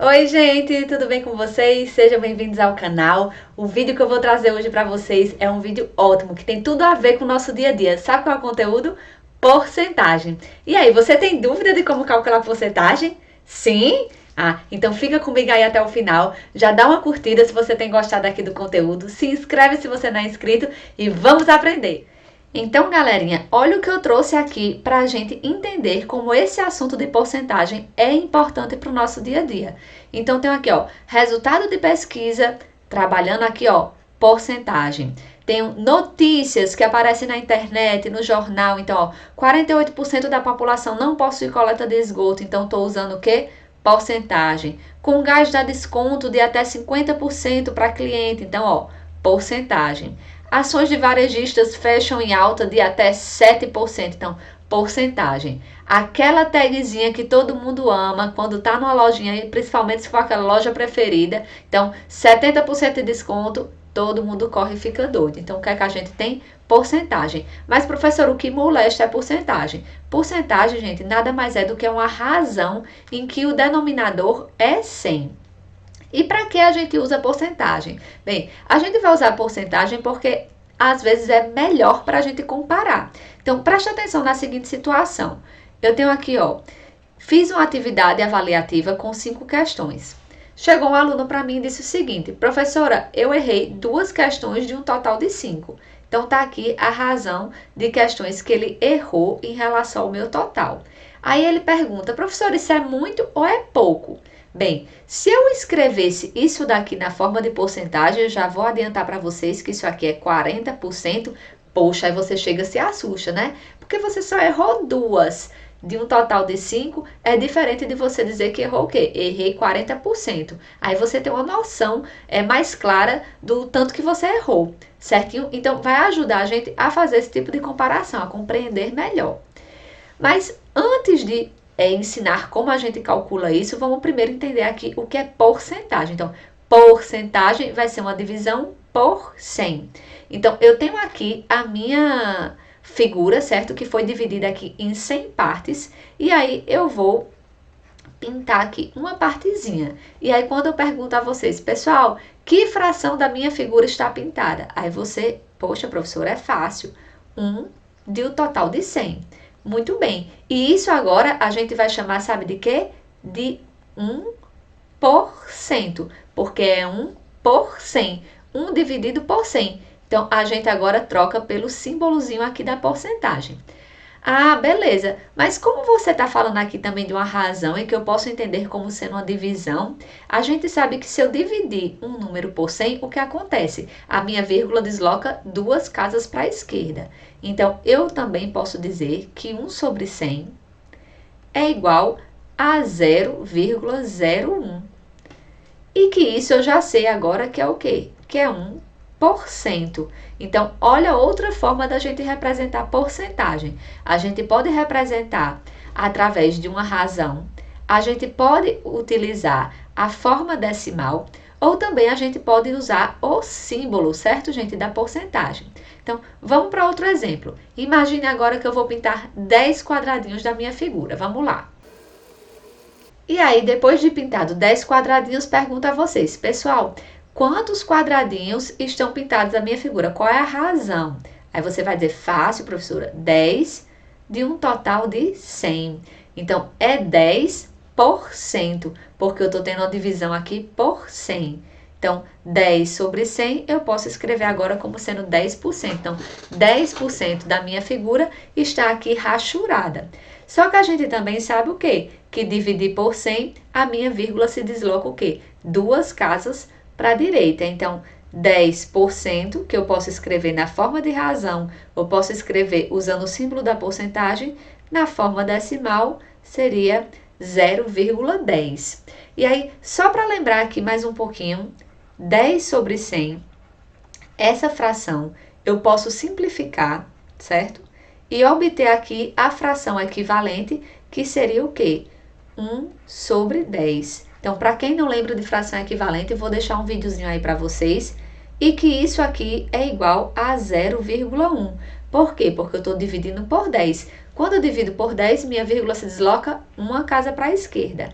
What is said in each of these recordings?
Oi, gente, tudo bem com vocês? Sejam bem-vindos ao canal. O vídeo que eu vou trazer hoje para vocês é um vídeo ótimo, que tem tudo a ver com o nosso dia a dia. Sabe qual é o conteúdo? Porcentagem. E aí, você tem dúvida de como calcular a porcentagem? Sim? Então fica comigo aí até o final. Já dá uma curtida se você tem gostado aqui do conteúdo. Se inscreve se você não é inscrito e vamos aprender! Então, galerinha, olha o que eu trouxe aqui para a gente entender como esse assunto de porcentagem é importante para o nosso dia a dia. Então, tem aqui, ó, resultado de pesquisa, trabalhando aqui, ó, porcentagem. Tem notícias que aparecem na internet, no jornal. Então, ó, 48% da população não possui coleta de esgoto. Então, estou usando o quê? Porcentagem. Com gás dá desconto de até 50% para cliente. Então, ó, porcentagem. Ações de varejistas fecham em alta de até 7%. Então, porcentagem. Aquela tagzinha que todo mundo ama quando tá numa lojinha, principalmente se for aquela loja preferida. Então, 70% de desconto, todo mundo corre e fica doido. Então, o que é que a gente tem? Porcentagem. Mas, professor, o que molesta é porcentagem. Porcentagem, gente, nada mais é do que uma razão em que o denominador é 100. E para que a gente usa porcentagem? Bem, a gente vai usar porcentagem porque às vezes é melhor para a gente comparar. Então, preste atenção na seguinte situação. Eu tenho aqui, ó, fiz uma atividade avaliativa com 5 questões. Chegou um aluno para mim e disse o seguinte: professora, eu errei 2 questões de um total de 5. Então, tá aqui a razão de questões que ele errou em relação ao meu total. Aí ele pergunta: professora, isso é muito ou é pouco? Bem, se eu escrevesse isso daqui na forma de porcentagem, eu já vou adiantar para vocês que isso aqui é 40%. Poxa, aí você chega e se assusta, né? Porque você só errou 2 de um total de 5, é diferente de você dizer que errou o quê? Errei 40%. Aí você tem uma noção mais clara do tanto que você errou, certinho? Então, vai ajudar a gente a fazer esse tipo de comparação, a compreender melhor. Mas antes de ensinar como a gente calcula isso, vamos primeiro entender aqui o que é porcentagem. Então, porcentagem vai ser uma divisão por 100. Então, eu tenho aqui a minha figura, certo? Que foi dividida aqui em 100 partes. E aí, eu vou pintar aqui uma partezinha. E aí, quando eu pergunto a vocês, pessoal, que fração da minha figura está pintada? Aí você, poxa, professor, é fácil. 1 de um total de 100. Muito bem. E isso agora a gente vai chamar, sabe de quê? De 1%. Porque é 1 por 100. 1 dividido por 100. Então, a gente agora troca pelo símbolozinho aqui da porcentagem. Ah, beleza. Mas como você está falando aqui também de uma razão em que eu posso entender como sendo uma divisão, a gente sabe que se eu dividir um número por 100, o que acontece? A minha vírgula desloca 2 casas para a esquerda. Então, eu também posso dizer que 1 sobre 100 é igual a 0,01. E que isso eu já sei agora que é o quê? Que é 1%. Então, olha outra forma da gente representar porcentagem. A gente pode representar através de uma razão, a gente pode utilizar a forma decimal, ou também a gente pode usar o símbolo, certo, gente, da porcentagem. Então, vamos para outro exemplo. Imagine agora que eu vou pintar 10 quadradinhos da minha figura. Vamos lá. E aí, depois de pintado 10 quadradinhos, pergunto a vocês, pessoal, quantos quadradinhos estão pintados na minha figura? Qual é a razão? Aí você vai dizer, fácil, professora, 10 de um total de 100. Então, é 10%, porque eu estou tendo uma divisão aqui por 100. Então, 10 sobre 100, eu posso escrever agora como sendo 10%. Então, 10% da minha figura está aqui rachurada. Só que a gente também sabe o quê? Que dividir por 100, a minha vírgula se desloca o quê? 2 casas para a direita. Então, 10%, que eu posso escrever na forma de razão, ou posso escrever usando o símbolo da porcentagem, na forma decimal, seria 0,10. E aí, só para lembrar aqui mais um pouquinho, 10 sobre 100, essa fração eu posso simplificar, certo? E obter aqui a fração equivalente, que seria o quê? 1 sobre 10. Então, para quem não lembra de fração equivalente, eu vou deixar um videozinho aí para vocês. E que isso aqui é igual a 0,1. Por quê? Porque eu estou dividindo por 10. Quando eu divido por 10, minha vírgula se desloca uma casa para a esquerda.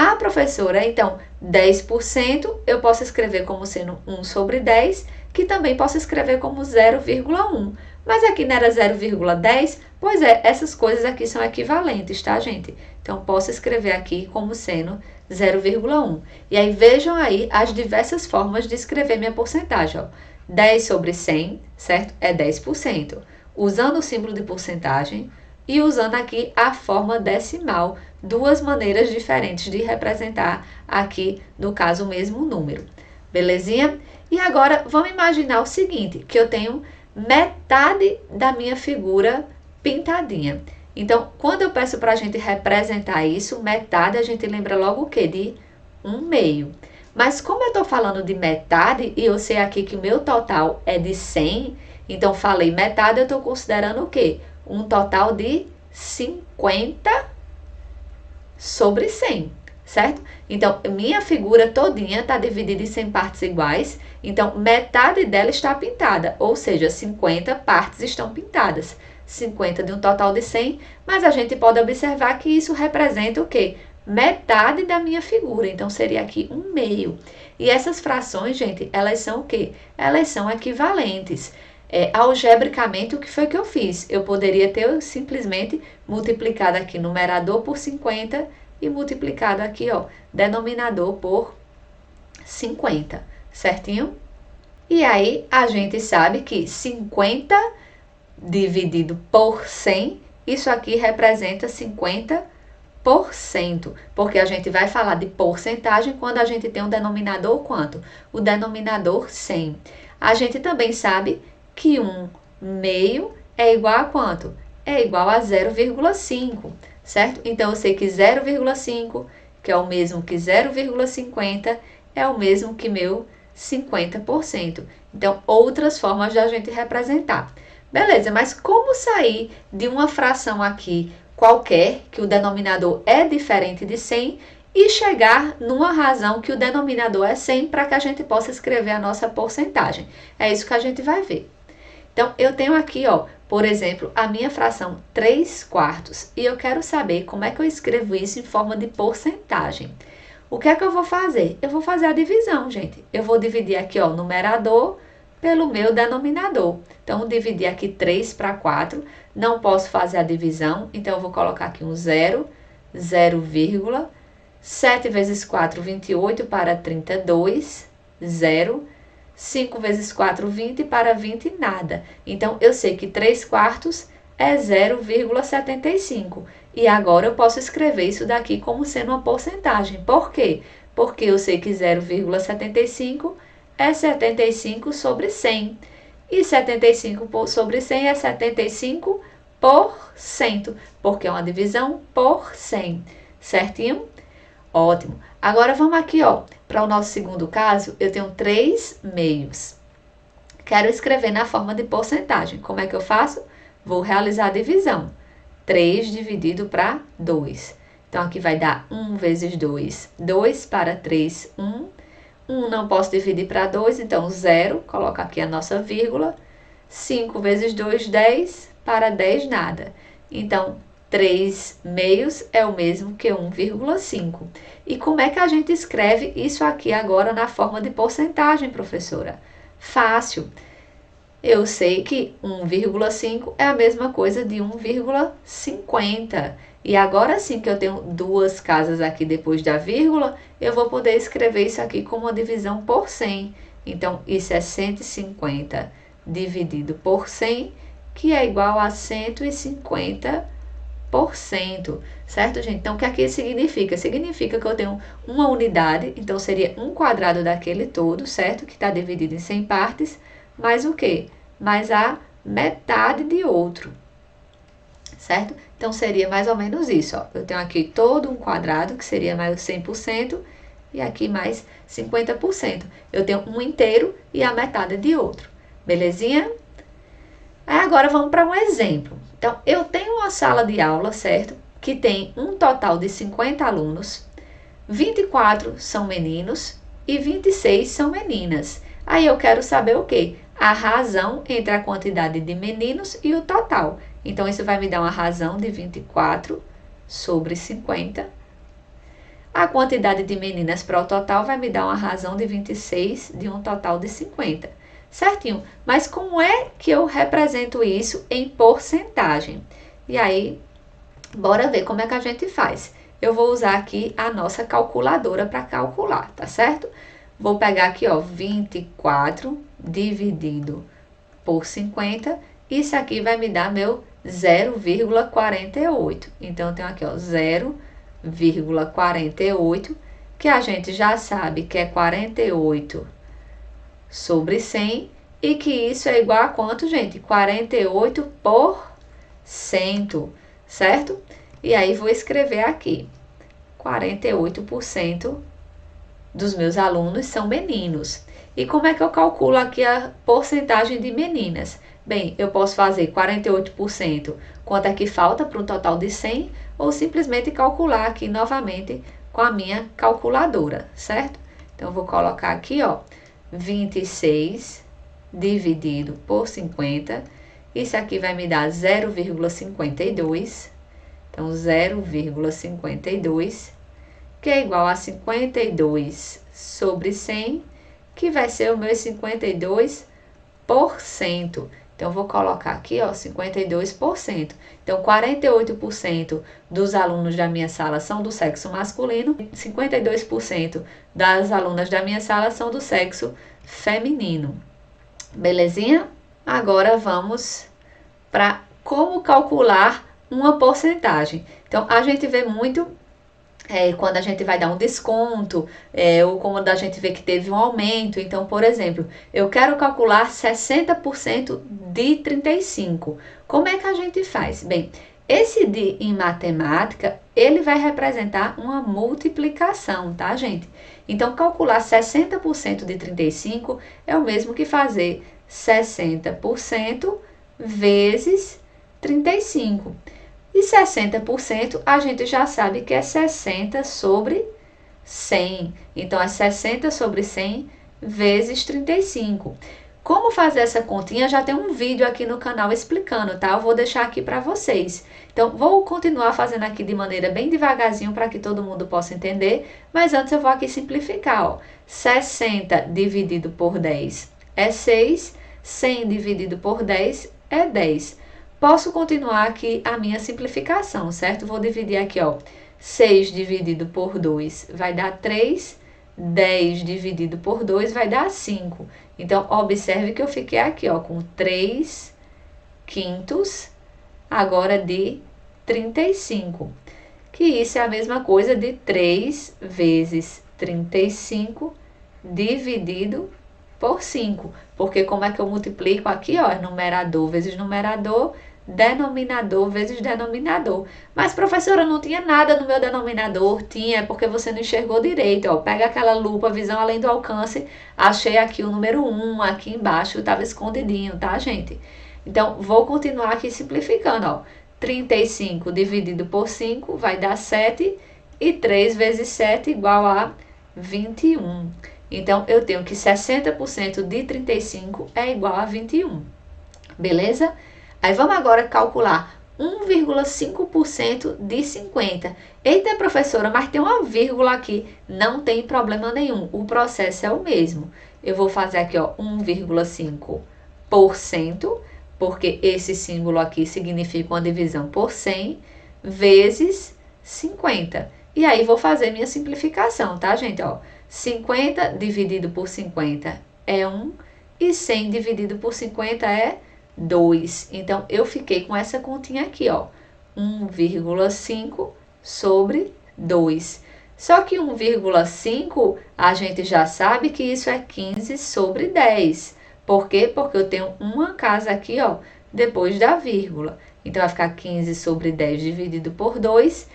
Ah, professora, então 10% eu posso escrever como sendo 1 sobre 10, que também posso escrever como 0,1. Mas aqui não era 0,10? Pois é, essas coisas aqui são equivalentes, tá, gente? Então, posso escrever aqui como sendo 0,1. E aí, vejam aí as diversas formas de escrever minha porcentagem, ó. 10 sobre 100, certo? É 10%. Usando o símbolo de porcentagem e usando aqui a forma decimal, duas maneiras diferentes de representar aqui, no caso, o mesmo número. Belezinha? E agora, vamos imaginar o seguinte, que eu tenho metade da minha figura pintadinha. Então, quando eu peço para a gente representar isso, metade, a gente lembra logo o quê? De 1/2. Mas como eu estou falando de metade, e eu sei aqui que o meu total é de 100, então falei metade, eu estou considerando o quê? Um total de 50 sobre 100, certo? Então, minha figura todinha está dividida em 100 partes iguais, então metade dela está pintada, ou seja, 50 partes estão pintadas. 50 de um total de 100, mas a gente pode observar que isso representa o quê? Metade da minha figura, então seria aqui 1/2. E essas frações, gente, elas são o quê? Elas são equivalentes. Algebricamente, o que foi que eu fiz? Eu poderia ter simplesmente multiplicado aqui numerador por 50 e multiplicado aqui, ó, denominador por 50, certinho? E aí, a gente sabe que 50 dividido por 100, isso aqui representa 50%, porque a gente vai falar de porcentagem quando a gente tem um denominador quanto? O denominador 100. A gente também sabe que 1/2 é igual a quanto? É igual a 0,5, certo? Então, eu sei que 0,5, que é o mesmo que 0,50, é o mesmo que meu 50%. Então, outras formas de a gente representar. Beleza, mas como sair de uma fração aqui qualquer, que o denominador é diferente de 100, e chegar numa razão que o denominador é 100 para que a gente possa escrever a nossa porcentagem? É isso que a gente vai ver. Então, eu tenho aqui, ó, por exemplo, a minha fração 3/4, e eu quero saber como é que eu escrevo isso em forma de porcentagem. O que é que eu vou fazer? Eu vou fazer a divisão, gente. Eu vou dividir aqui, ó, o numerador pelo meu denominador. Então, dividir aqui 3 para 4, não posso fazer a divisão, então eu vou colocar aqui um 0, 0, 7 vezes 4, 28 para 32, 0, 5 vezes 4, 20 para 20, nada. Então, eu sei que 3/4 é 0,75. E agora eu posso escrever isso daqui como sendo uma porcentagem. Por quê? Porque eu sei que 0,75 é 75 sobre 100. E 75 sobre 100 é 75%, porque é uma divisão por 100. Certinho? Ótimo. Agora vamos aqui, ó, para o nosso segundo caso, eu tenho 3/2. Quero escrever na forma de porcentagem. Como é que eu faço? Vou realizar a divisão. 3 dividido para 2. Então, aqui vai dar 1 vezes 2. 2 para 3, 1. 1 não posso dividir para 2, então 0. Coloca aqui a nossa vírgula. 5 vezes 2, 10. Para 10, nada. Então, 3/2 é o mesmo que 1,5. E como é que a gente escreve isso aqui agora na forma de porcentagem, professora? Fácil. Eu sei que 1,5 é a mesma coisa de 1,50. E agora sim que eu tenho duas casas aqui depois da vírgula, eu vou poder escrever isso aqui como uma divisão por 100. Então, isso é 150 dividido por 100, que é igual a 150%, certo, gente? Então, o que aqui significa? Significa que eu tenho uma unidade, então seria 1/4 daquele todo, certo? Que está dividido em 100 partes, mais o quê? Mais a metade de outro, certo? Então, seria mais ou menos isso, ó. Eu tenho aqui todo um quadrado, que seria mais 100%, e aqui mais 50%. Eu tenho um inteiro e a metade de outro, belezinha? Aí, agora vamos para um exemplo. Então, eu tenho uma sala de aula, certo? Que tem um total de 50 alunos, 24 são meninos e 26 são meninas. Aí eu quero saber o quê? A razão entre a quantidade de meninos e o total. Então, isso vai me dar uma razão de 24 sobre 50. A quantidade de meninas para o total vai me dar uma razão de 26 de um total de 50. Certinho? Mas como é que eu represento isso em porcentagem? E aí, bora ver como é que a gente faz. Eu vou usar aqui a nossa calculadora para calcular, tá certo? Vou pegar aqui, ó, 24 dividido por 50. Isso aqui vai me dar meu 0,48. Então, eu tenho aqui, ó, 0,48, que a gente já sabe que é 48 sobre 100, e que isso é igual a quanto, gente? 48%, certo? E aí, vou escrever aqui, 48% dos meus alunos são meninos. E como é que eu calculo aqui a porcentagem de meninas? Bem, eu posso fazer 48%, quanto é que falta para um total de 100, ou simplesmente calcular aqui novamente com a minha calculadora, certo? Então, eu vou colocar aqui, ó, 26 dividido por 50. Isso aqui vai me dar 0,52. Então, 0,52, que é igual a 52 sobre 100, que vai ser o meu 52%. Então, vou colocar aqui, ó, 52%. Então, 48% dos alunos da minha sala são do sexo masculino, 52% das alunas da minha sala são do sexo feminino. Belezinha? Agora, vamos para como calcular uma porcentagem. Então, a gente vê muito quando a gente vai dar um desconto, ou quando a gente vê que teve um aumento. Então, por exemplo, eu quero calcular 60% de 35. Como é que a gente faz? Bem, esse de em matemática, ele vai representar uma multiplicação, tá, gente? Então, calcular 60% de 35 é o mesmo que fazer 60% vezes 35. E 60% a gente já sabe que é 60 sobre 100. Então, é 60 sobre 100 vezes 35. Como fazer essa continha? Já tem um vídeo aqui no canal explicando, tá? Eu vou deixar aqui para vocês. Então, vou continuar fazendo aqui de maneira bem devagarzinho para que todo mundo possa entender. Mas antes eu vou aqui simplificar, ó. 60 dividido por 10 é 6. 100 dividido por 10 é 10. Posso continuar aqui a minha simplificação, certo? Vou dividir aqui, ó, 6 dividido por 2 vai dar 3, 10 dividido por 2 vai dar 5. Então, observe que eu fiquei aqui, ó, com 3 quintos, agora de 35. Que isso é a mesma coisa de 3 vezes 35 dividido por 5. Porque como é que eu multiplico aqui, ó, é numerador vezes numerador, denominador vezes denominador. Mas, professora, não tinha nada no meu denominador. Tinha, porque você não enxergou direito, ó. Pega aquela lupa, visão além do alcance, achei aqui o número 1, aqui embaixo estava escondidinho, tá, gente? Então, vou continuar aqui simplificando, ó. 35 dividido por 5 vai dar 7, e 3 vezes 7 igual a 21. Então, eu tenho que 60% de 35 é igual a 21. Beleza? Aí, vamos agora calcular 1,5% de 50. Eita, professora, mas tem uma vírgula aqui. Não tem problema nenhum. O processo é o mesmo. Eu vou fazer aqui, ó, 1,5%, porque esse símbolo aqui significa uma divisão por 100, vezes 50. E aí, vou fazer minha simplificação, tá, gente? Ó, 50 dividido por 50 é 1, e 100 dividido por 50 é 2. Então, eu fiquei com essa continha aqui, ó, 1,5 sobre 2. Só que 1,5, a gente já sabe que isso é 15 sobre 10. Por quê? Porque eu tenho uma casa aqui, ó, depois da vírgula. Então, vai ficar 15 sobre 10 dividido por 2.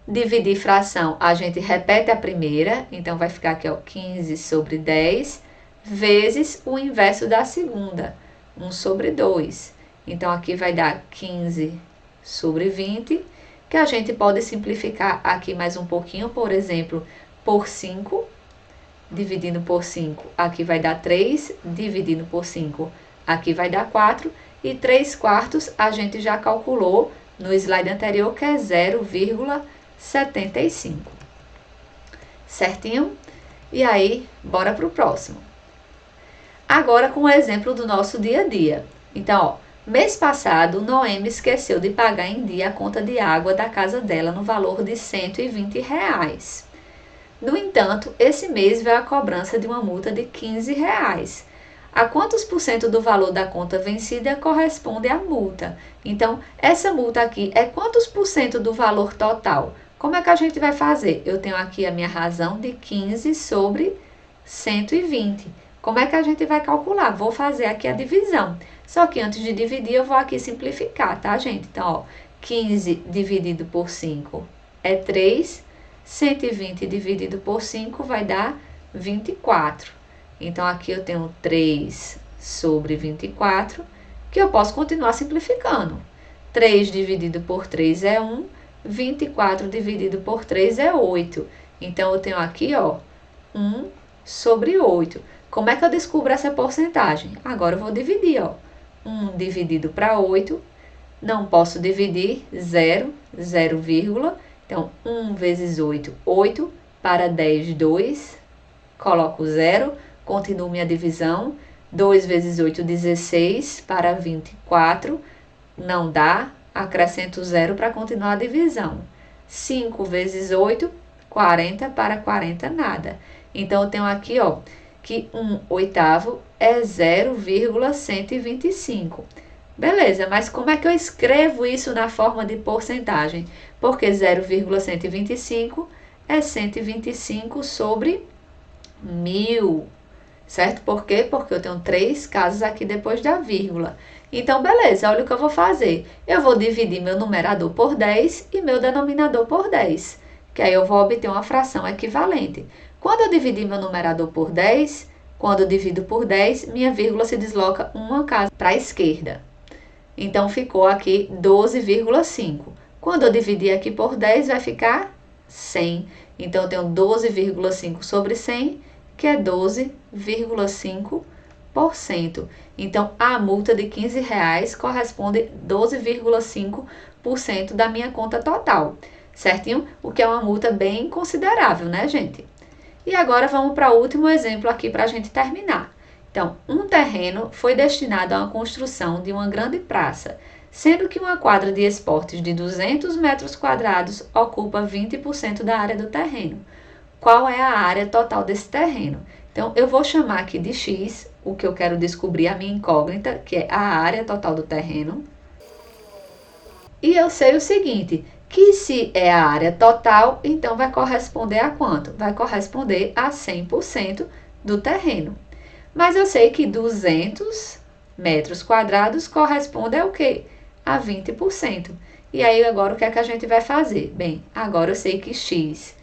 Dividir fração, a gente repete a primeira. Então, vai ficar aqui, ó, 15 sobre 10, vezes o inverso da segunda, 1 sobre 2. Então, aqui vai dar 15 sobre 20, que a gente pode simplificar aqui mais um pouquinho, por exemplo, por 5, dividindo por 5, aqui vai dar 3, dividindo por 5, aqui vai dar 4, e 3 quartos a gente já calculou no slide anterior, que é 0,75. certinho? E aí, bora pro próximo. Agora com o exemplo do nosso dia a dia. Então, ó, mês passado, Noemi esqueceu de pagar em dia a conta de água da casa dela no valor de R$ 120. No entanto, esse mês veio a cobrança de uma multa de R$ 15. A quantos por cento do valor da conta vencida corresponde à multa? Então, essa multa aqui é quantos por cento do valor total? Como é que a gente vai fazer? Eu tenho aqui a minha razão de 15 sobre 120. Como é que a gente vai calcular? Vou fazer aqui a divisão. Só que antes de dividir, eu vou aqui simplificar, tá, gente? Então, ó, 15 dividido por 5 é 3. 120 dividido por 5 vai dar 24. Então, aqui eu tenho 3 sobre 24, que eu posso continuar simplificando. 3 dividido por 3 é 1, 24 dividido por 3 é 8. Então, eu tenho aqui, ó, 1 sobre 8. Como é que eu descubro essa porcentagem? Agora eu vou dividir, ó. 1 dividido para 8, não posso dividir, 0, 0, então 1 vezes 8, 8, para 10, 2, coloco 0, continuo minha divisão, 2 vezes 8, 16, para 24, não dá, acrescento 0 para continuar a divisão. 5 vezes 8, 40, para 40, nada. Então, eu tenho aqui, ó, que 1/8 é 0,125. Beleza, mas como é que eu escrevo isso na forma de porcentagem? Porque 0,125 é 125 sobre 1000, certo? Por quê? Porque eu tenho 3 casas aqui depois da vírgula. Então, beleza, olha o que eu vou fazer. Eu vou dividir meu numerador por 10 e meu denominador por 10, que aí eu vou obter uma fração equivalente. Quando eu dividir meu numerador por 10, quando eu divido por 10, minha vírgula se desloca uma casa para a esquerda. Então, ficou aqui 12,5. Quando eu dividir aqui por 10, vai ficar 100. Então, eu tenho 12,5 sobre 100, que é 12,5%. Então, a multa de R$ 15 corresponde a 12,5% da minha conta total, certinho? O que é uma multa bem considerável, né, gente? E agora vamos para o último exemplo aqui para a gente terminar. Então, um terreno foi destinado à construção de uma grande praça, sendo que uma quadra de esportes de 200 metros quadrados ocupa 20% da área do terreno. Qual é a área total desse terreno? Então, eu vou chamar aqui de X, o que eu quero descobrir, a minha incógnita, que é a área total do terreno. E eu sei o seguinte, que se é a área total, então vai corresponder a quanto? Vai corresponder a 100% do terreno. Mas eu sei que 200 metros quadrados corresponde a o quê? A 20%. E aí, agora, o que é que a gente vai fazer? Bem, agora eu sei que X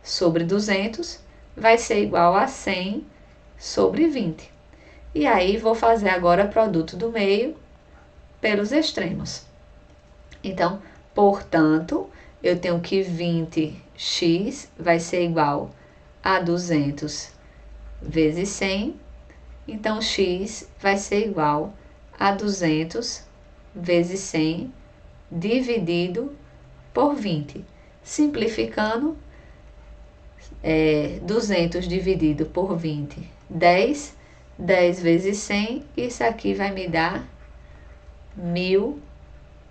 sobre 200 vai ser igual a 100 sobre 20. E aí, vou fazer agora produto do meio pelos extremos. Então, portanto, eu tenho que 20x vai ser igual a 200 vezes 100. Então, x vai ser igual a 200 vezes 100 dividido por 20. Simplificando, 200 dividido por 20, 10. 10 vezes 100, isso aqui vai me dar 1000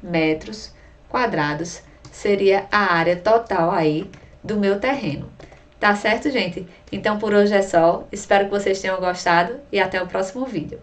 metros quadrados. Seria a área total aí do meu terreno. Tá certo, gente? Então, por hoje é só. Espero que vocês tenham gostado e até o próximo vídeo.